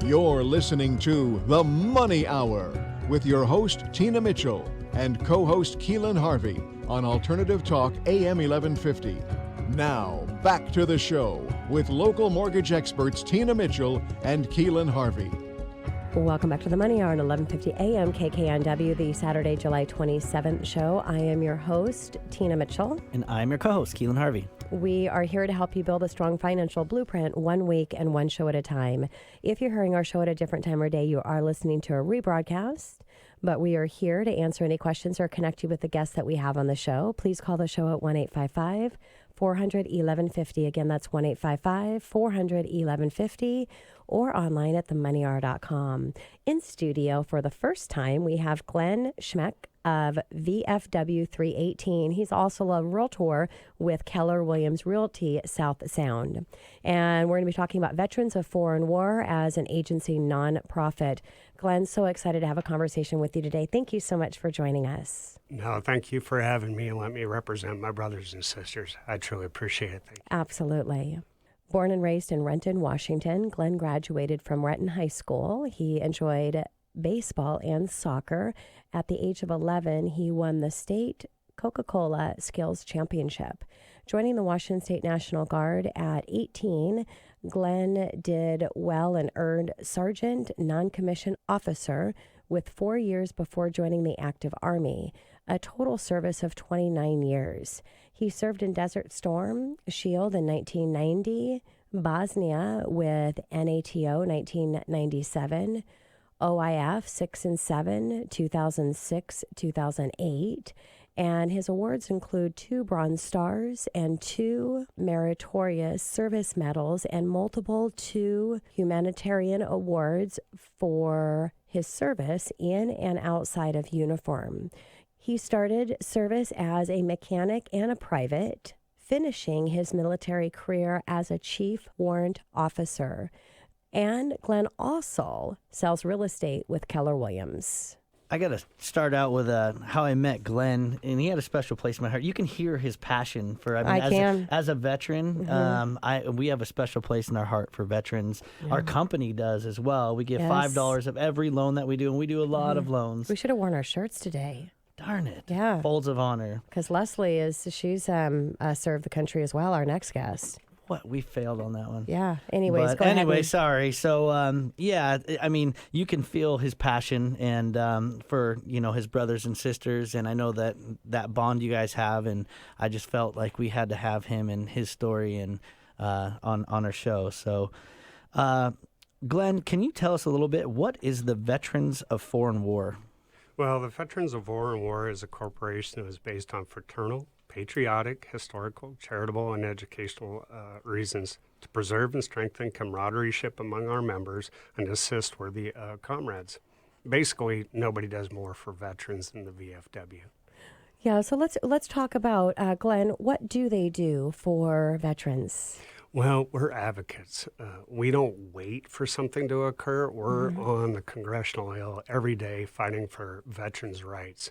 You're listening to The Money Hour with your host, Tina Mitchell, and co-host Keelan Harvey on Alternative Talk AM 1150. Now, back to the show with local mortgage experts Tina Mitchell and Keelan Harvey. Welcome back to the Money Hour on 1150 AM KKNW, the Saturday, July 27th show. I am your host, Tina Mitchell. And I'm your co-host, Keelan Harvey. We are here to help you build a strong financial blueprint 1 week and one show at a time. If you're hearing our show at a different time or day, you are listening to a rebroadcast. But we are here to answer any questions or connect you with the guests that we have on the show. Please call the show at 1-855-400-1150. Again, that's 1-855-400-1150 or online at themoneyhour.com. In studio for the first time, we have Glenn Schmeck of VFW 318. He's also a realtor with Keller Williams Realty South Sound. And we're going to be talking about Veterans of Foreign War as an agency nonprofit. Glenn, so excited to have a conversation with you today. Thank you so much for joining us. No, thank you for having me and let me represent my brothers and sisters. I truly appreciate it. Thank you. Absolutely. Born and raised in Renton, Washington, Glenn graduated from Renton High School. He enjoyed baseball and soccer. At the age of 11, he won the state Coca-Cola Skills Championship. Joining the Washington State National Guard at 18, Glenn did well and earned Sergeant Non-Commissioned Officer with 4 years before joining the active Army, a total service of 29 years. He served in Desert Storm Shield in 1990, Bosnia with NATO 1997, OIF 6 and 7, 2006, 2008, and his awards include 2 Bronze Stars and 2 Meritorious Service Medals and multiple 2 humanitarian awards for his service in and outside of uniform. He started service as a mechanic and a private, finishing his military career as a chief warrant officer. And Glenn also sells real estate with Keller Williams. I got to start out with how I met Glenn, and he had a special place in my heart. You can hear his passion for, as a veteran, we have a special place in our heart for veterans. Yeah. Our company does as well. We give $5 of every loan that we do, and we do a lot of loans. We should have worn our shirts today. Darn it. Yeah. Folds of honor. Because Leslie she's served the country as well, our next guest. What? We failed on that one. Yeah. Anyways, go ahead. Sorry. So, you can feel his passion and for, his brothers and sisters. And I know that bond you guys have. And I just felt like we had to have him and his story and on our show. So, Glenn, can you tell us a little bit, what is the Veterans of Foreign War? Well, the Veterans of Foreign War is a corporation that is based on fraternal, patriotic, historical, charitable, and educational reasons to preserve and strengthen camaraderie-ship among our members and assist worthy comrades. Basically, nobody does more for veterans than the VFW. Yeah, so let's talk about, Glenn, what do they do for veterans? Well, we're advocates. We don't wait for something to occur. We're on the Congressional Hill every day fighting for veterans' rights.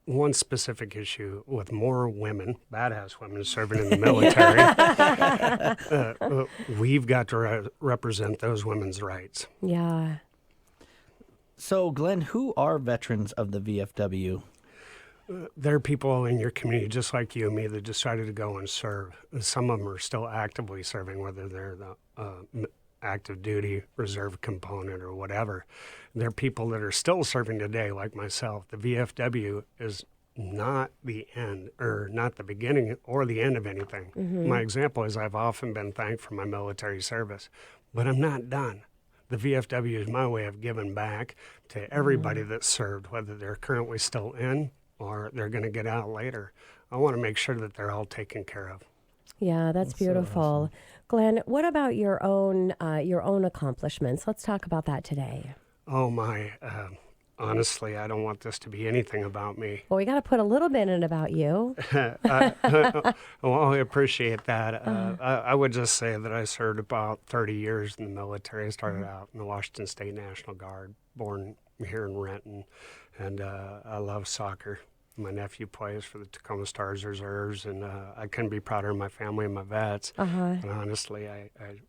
One specific issue with more women, badass women serving in the military, we've got to represent those women's rights. Yeah. So, Glenn, who are veterans of the VFW? There are people in your community just like you and me that decided to go and serve. Some of them are still actively serving, whether they're the active duty, reserve component, or whatever. There are people that are still serving today, like myself. The VFW is not the end, or not the beginning or the end of anything. My example is I've often been thanked for my military service, but I'm not done. The VFW is my way of giving back to everybody that served, whether they're currently still in or they're going to get out later. I want to make sure that they're all taken care of. Yeah, that's beautiful. So awesome. Glenn, what about your own accomplishments? Let's talk about that today. Oh, my. Honestly, I don't want this to be anything about me. Well, we got to put a little bit in it about you. Well, I appreciate that. I would just say that I served about 30 years in the military. I started out in the Washington State National Guard, born here in Renton, and I love soccer. My nephew plays for the Tacoma Stars Reserves, and I couldn't be prouder of my family and my vets. And honestly,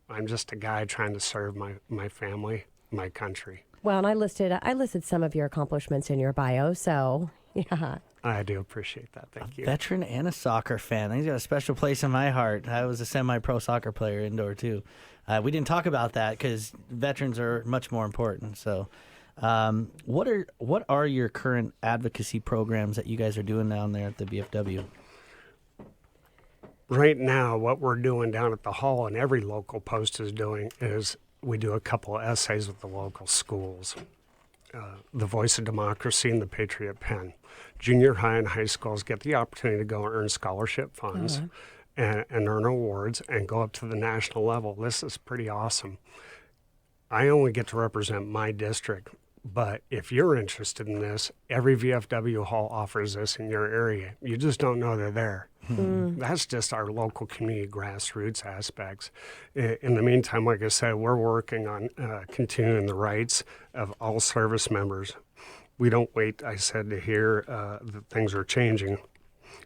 I'm just a guy trying to serve my family, my country. Well, and I listed some of your accomplishments in your bio, so yeah. I do appreciate that. Thank you. Veteran and a soccer fan. He's got a special place in my heart. I was a semi-pro soccer player indoor too. We didn't talk about that because veterans are much more important. So, what are your current advocacy programs that you guys are doing down there at the VFW? Right now, what we're doing down at the hall and every local post is doing is we do a couple of essays with the local schools. The Voice of Democracy and the Patriot Pen. Junior high and high schools get the opportunity to go earn scholarship funds and earn awards and go up to the national level. This is pretty awesome. I only get to represent my district, but if you're interested in this, every VFW hall offers this in your area. You just don't know they're there. That's just our local community grassroots aspects. In the meantime, like I said, we're working on continuing the rights of all service members. We don't wait, I said, to hear that things are changing.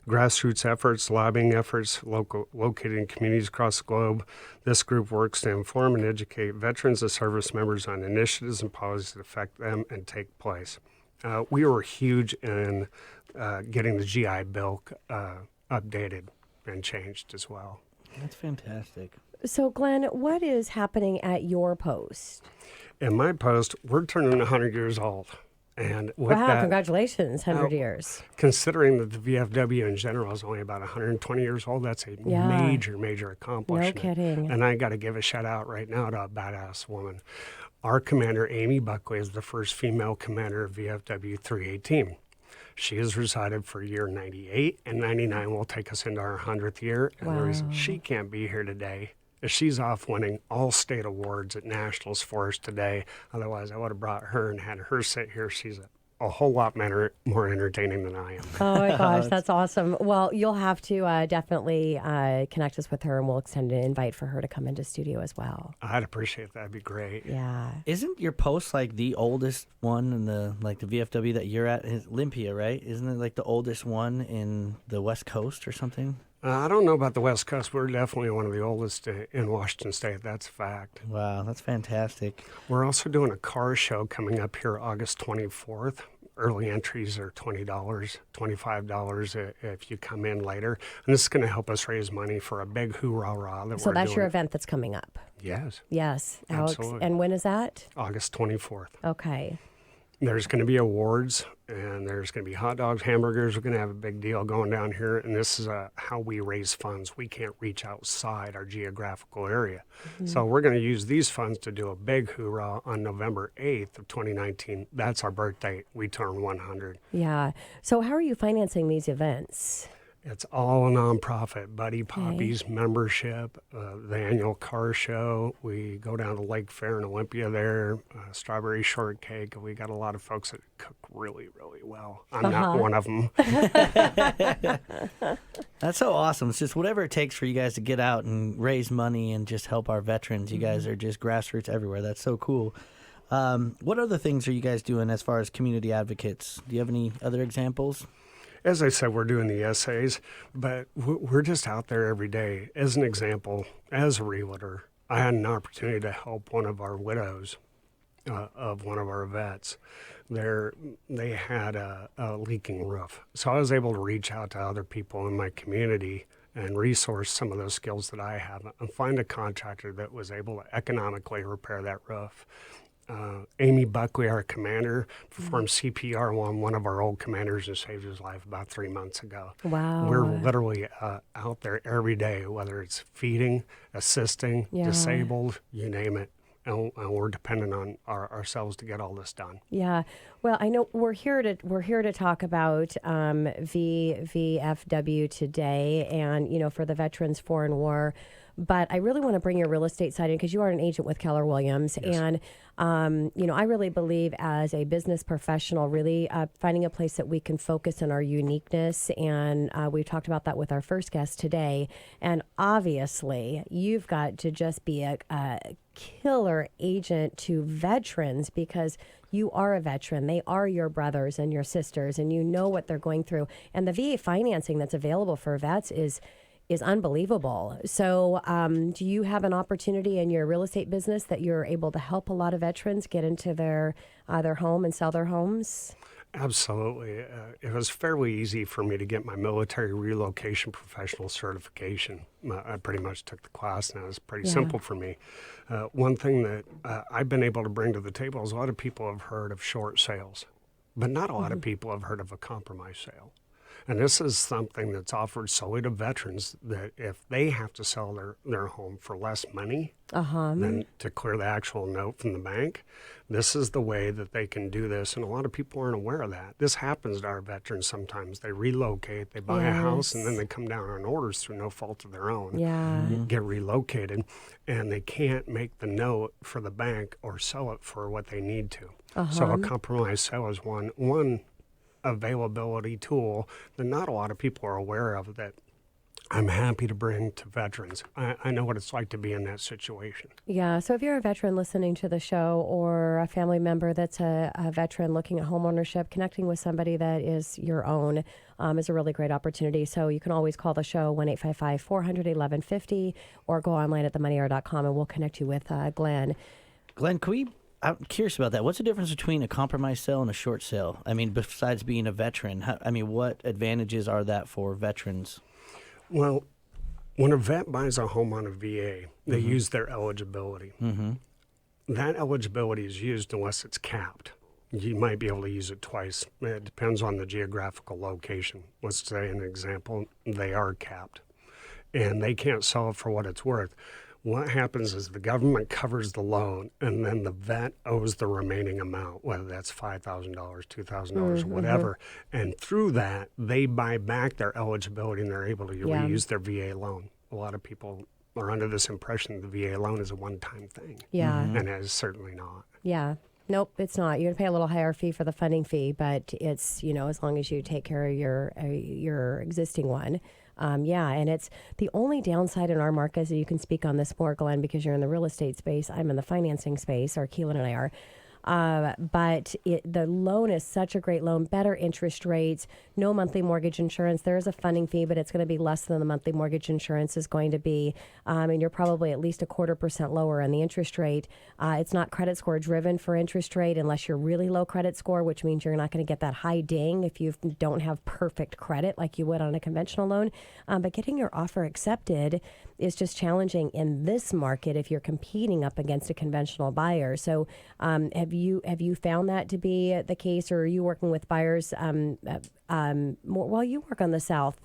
Grassroots efforts, lobbying efforts, located in communities across the globe. This group works to inform and educate veterans and service members on initiatives and policies that affect them and take place. We were huge in getting the GI Bill updated and changed as well. That's fantastic. So, Glenn, what is happening at your post? In my post, we're turning 100 years old. And with Wow, that, congratulations, 100 years. Considering that the VFW in general is only about 120 years old, that's a major accomplishment. No kidding. And I got to give a shout out right now to a badass woman. Our commander, Amy Buckley, is the first female commander of VFW 318. She has resided for year 98, and 99 will take us into our 100th year. And the reason she can't be here today is she's off winning all state awards at nationals for us today. Otherwise, I would have brought her and had her sit here. She's a whole lot more entertaining than I am. Oh my gosh, that's awesome. Well, you'll have to definitely connect us with her, and we'll extend an invite for her to come into studio as well. I'd appreciate that. That'd be great. Yeah. Isn't your post like the oldest one in the VFW that you're at? Is Olympia, right? Isn't it like the oldest one in the West Coast or something? I don't know about the West Coast. We're definitely one of the oldest in Washington State. That's a fact. Wow, that's fantastic. We're also doing a car show coming up here August 24th. Early entries are $20, $25 if you come in later. And this is going to help us raise money for a big hoorah that So we're that's doing. your event that's coming up? Yes. Yes. Alex. Absolutely. And when is that? August 24th. Okay. There's going to be awards, and there's going to be hot dogs, hamburgers. We're going to have a big deal going down here, and this is how we raise funds. We can't reach outside our geographical area. So we're going to use these funds to do a big hoorah on November 8th of 2019. That's our birthday. We turn 100. Yeah. So how are you financing these events? It's all a nonprofit. Buddy Poppy's membership, the annual car show. We go down to Lake Fair in Olympia there, strawberry shortcake. We got a lot of folks that cook really, really well. I'm not one of them. That's so awesome. It's just whatever it takes for you guys to get out and raise money and just help our veterans. You guys are just grassroots everywhere. That's so cool. What other things are you guys doing as far as community advocates? Do you have any other examples? As I said, we're doing the essays, but we're just out there every day. As an example, as a realtor, I had an opportunity to help one of our widows of one of our vets. They had a leaking roof. So I was able to reach out to other people in my community and resource some of those skills that I have and find a contractor that was able to economically repair that roof. Amy Buckley, our commander, performed CPR on one of our old commanders and saved his life about 3 months ago. Wow. We're literally out there every day, whether it's feeding, assisting, disabled, you name it. And we're dependent on ourselves to get all this done. Yeah. Well, I know we're here to talk about VFW today, and for the Veterans Foreign War. But I really want to bring your real estate side in because you are an agent with Keller Williams. Yes. And, I really believe as a business professional, really finding a place that we can focus on our uniqueness. And we talked about that with our first guest today. And obviously, you've got to just be a killer agent to veterans because you are a veteran. They are your brothers and your sisters, and you know what they're going through. And the VA financing that's available for vets is is unbelievable. So do you have an opportunity in your real estate business that you're able to help a lot of veterans get into their home and sell their homes? Absolutely. It was fairly easy for me to get my military relocation professional certification. I pretty much took the class now. It's pretty simple for me. One thing that I've been able to bring to the table is a lot of people have heard of short sales, but not a lot of people have heard of a compromise sale. And this is something that's offered solely to veterans, that if they have to sell their home for less money than to clear the actual note from the bank, this is the way that they can do this. And a lot of people aren't aware of that. This happens to our veterans sometimes. They relocate, they buy a house, and then they come down on orders through no fault of their own, get relocated, and they can't make the note for the bank or sell it for what they need to. So a compromise sale is one availability tool that not a lot of people are aware of, that I'm happy to bring to veterans. I know what it's like to be in that situation. Yeah, so if you're a veteran listening to the show, or a family member that's a veteran looking at home ownership, connecting with somebody that is your own is a really great opportunity. So you can always call the show, 1-855-400-1150, or go online at themoneyhour.com, and we'll connect you with Glenn. Glenn, I'm curious about that. What's the difference between a compromise sale and a short sale? I mean, besides being a veteran, what advantages are that for veterans? Well, when a vet buys a home on a VA, they use their eligibility. That eligibility is used unless it's capped. You might be able to use it twice. It depends on the geographical location. Let's say, an example, they are capped, and they can't sell it for what it's worth. What happens is the government covers the loan, and then the vet owes the remaining amount, whether that's $5,000, $2,000, whatever. And through that, they buy back their eligibility, and they're able to reuse their VA loan. A lot of people are under this impression the VA loan is a one-time thing. And it is certainly not. Nope, it's not. You're going to pay a little higher fee for the funding fee, but it's, as long as you take care of your existing one. And it's the only downside in our market, is that you can speak on this more, Glenn, because you're in the real estate space. I'm in the financing space, or Keelan and I are. But the loan is such a great loan, better interest rates, no monthly mortgage insurance. There is a funding fee, but it's going to be less than the monthly mortgage insurance is going to be. And you're probably at least 0.25% lower in the interest rate. It's not credit score driven for interest rate unless you're really low credit score, which means you're not going to get that high ding if you don't have perfect credit like you would on a conventional loan. But getting your offer accepted is just challenging in this market if you're competing up against a conventional buyer. So have you found that to be the case, or are you working with buyers more? Well, you work on the South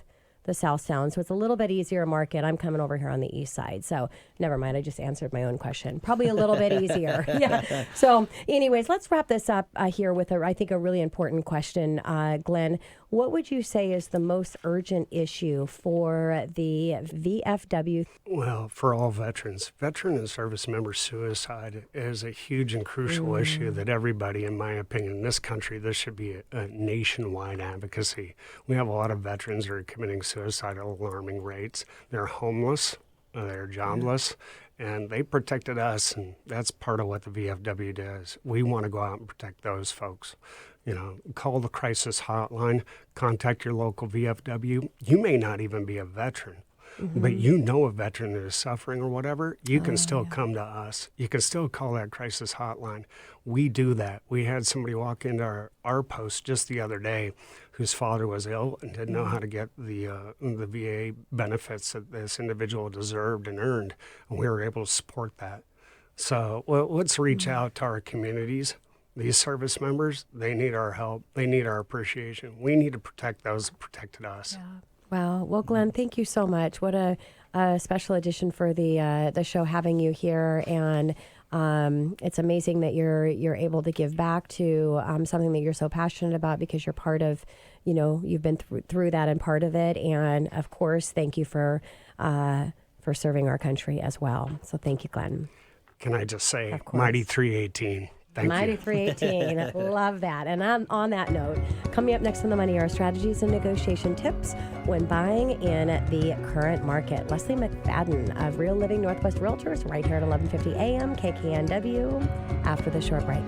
Sound, so it's a little bit easier market. I'm coming over here on the East Side, so never mind. I just answered my own question. Probably a little bit easier. Yeah. So anyways, let's wrap this up here with I think a really important question. Glenn, what would you say is the most urgent issue for the VFW? Well, for all veterans, veteran and service member suicide is a huge and crucial issue that everybody, in my opinion, in this country, this should be a nationwide advocacy. We have a lot of veterans that are committing suicide at alarming rates. They're homeless, they're jobless, and they protected us, and that's part of what the VFW does. We want to go out and protect those folks. Call the crisis hotline, contact your local VFW. You may not even be a veteran, but a veteran that is suffering or whatever, you can still come to us. You can still call that crisis hotline. We do that. We had somebody walk into our post just the other day whose father was ill and didn't know how to get the VA benefits that this individual deserved and earned, and we were able to support that. So let's reach out to our communities. These service members, they need our help. They need our appreciation. We need to protect those that protected us. Yeah. Wow. Well, Glenn, thank you so much. What a special edition for the show, having you here. And it's amazing that you're able to give back to something that you're so passionate about, because you're part of, you've been through that and part of it. And of course, thank you for serving our country as well. So thank you, Glenn. Can I just say, Mighty 318. Thank Mighty you. 318. Love that. And on that note, coming up next on The Money Hour, strategies and negotiation tips when buying in the current market. Leslie McFadden of Real Living Northwest Realtors, right here at 1150 AM KKNW, after the short break.